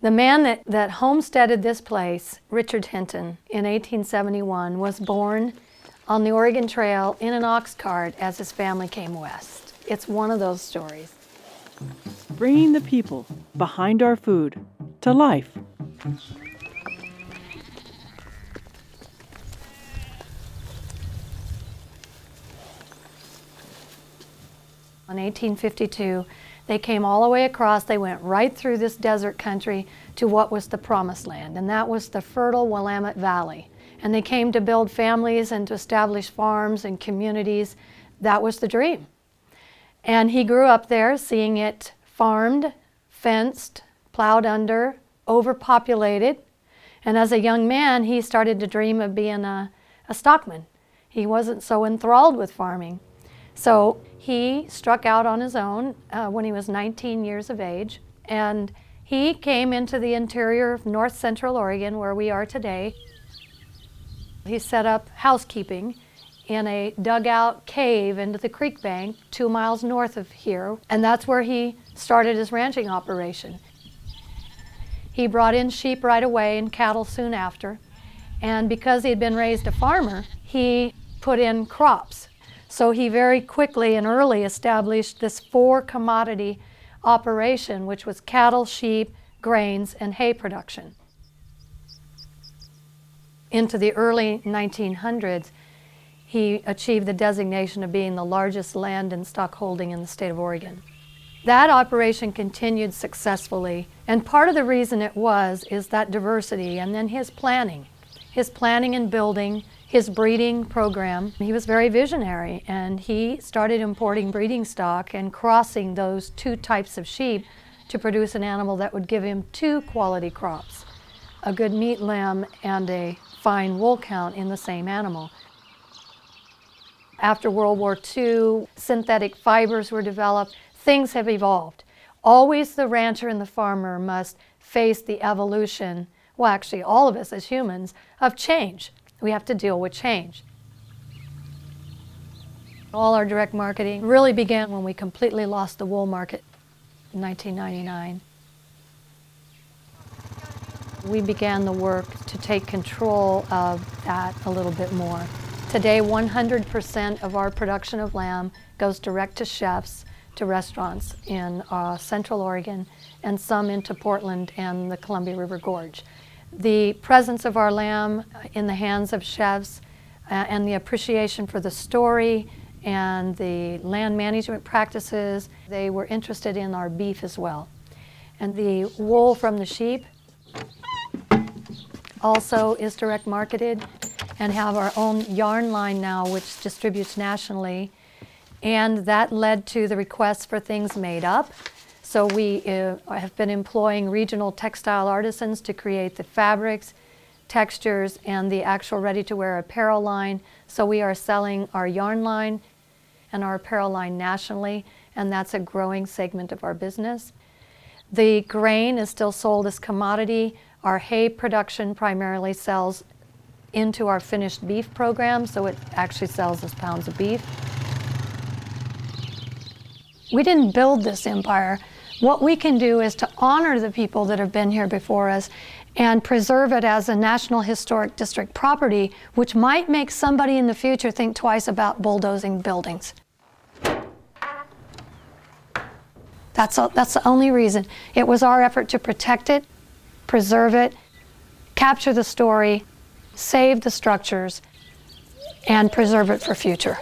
The man that homesteaded this place, Richard Hinton, in 1871, was born on the Oregon Trail in an ox cart as his family came west. It's one of those stories. Bringing the people behind our food to life. In 1852, they came all the way across. They went right through this desert country to what was the Promised Land, and that was the fertile Willamette Valley. And they came to build families and to establish farms and communities. That was the dream. And he grew up there seeing it farmed, fenced, plowed under, overpopulated. And as a young man, he started to dream of being a stockman. He wasn't so enthralled with farming. So he struck out on his own when he was 19 years of age, and he came into the interior of north central Oregon, where we are today. He set up housekeeping in a dugout cave into the creek bank 2 miles north of here, and that's where he started his ranching operation. He brought in sheep right away and cattle soon after, and because he had been raised a farmer, he put in crops. So he very quickly and early established this 4-commodity operation, which was cattle, sheep, grains, and hay production. Into the early 1900s, he achieved the designation of being the largest land and stock holding in the state of Oregon. That operation continued successfully, and part of the reason it is that diversity, and then his planning and building, his breeding program. He was very visionary, and he started importing breeding stock and crossing those 2 types of sheep to produce an animal that would give him 2 quality crops, a good meat limb and a fine wool count in the same animal. After World War II, synthetic fibers were developed. Things have evolved. Always the rancher and the farmer must face the evolution, well, actually all of us as humans, of change. We have to deal with change. All our direct marketing really began when we completely lost the wool market in 1999. We began the work to take control of that a little bit more. Today, 100% of our production of lamb goes direct to chefs, to restaurants in Central Oregon, and some into Portland and the Columbia River Gorge. The presence of our lamb in the hands of chefs and the appreciation for the story and the land management practices, they were interested in our beef as well. And the wool from the sheep also is direct marketed, and have our own yarn line now which distributes nationally. And that led to the request for things made up. So we have been employing regional textile artisans to create the fabrics, textures, and the actual ready-to-wear apparel line. So we are selling our yarn line and our apparel line nationally, and that's a growing segment of our business. The grain is still sold as commodity. Our hay production primarily sells into our finished beef program, so it actually sells as pounds of beef. We didn't build this empire. What we can do is to honor the people that have been here before us and preserve it as a National Historic District property, which might make somebody in the future think twice about bulldozing buildings. That's the only reason. It was our effort to protect it, preserve it, capture the story, save the structures, and preserve it for future.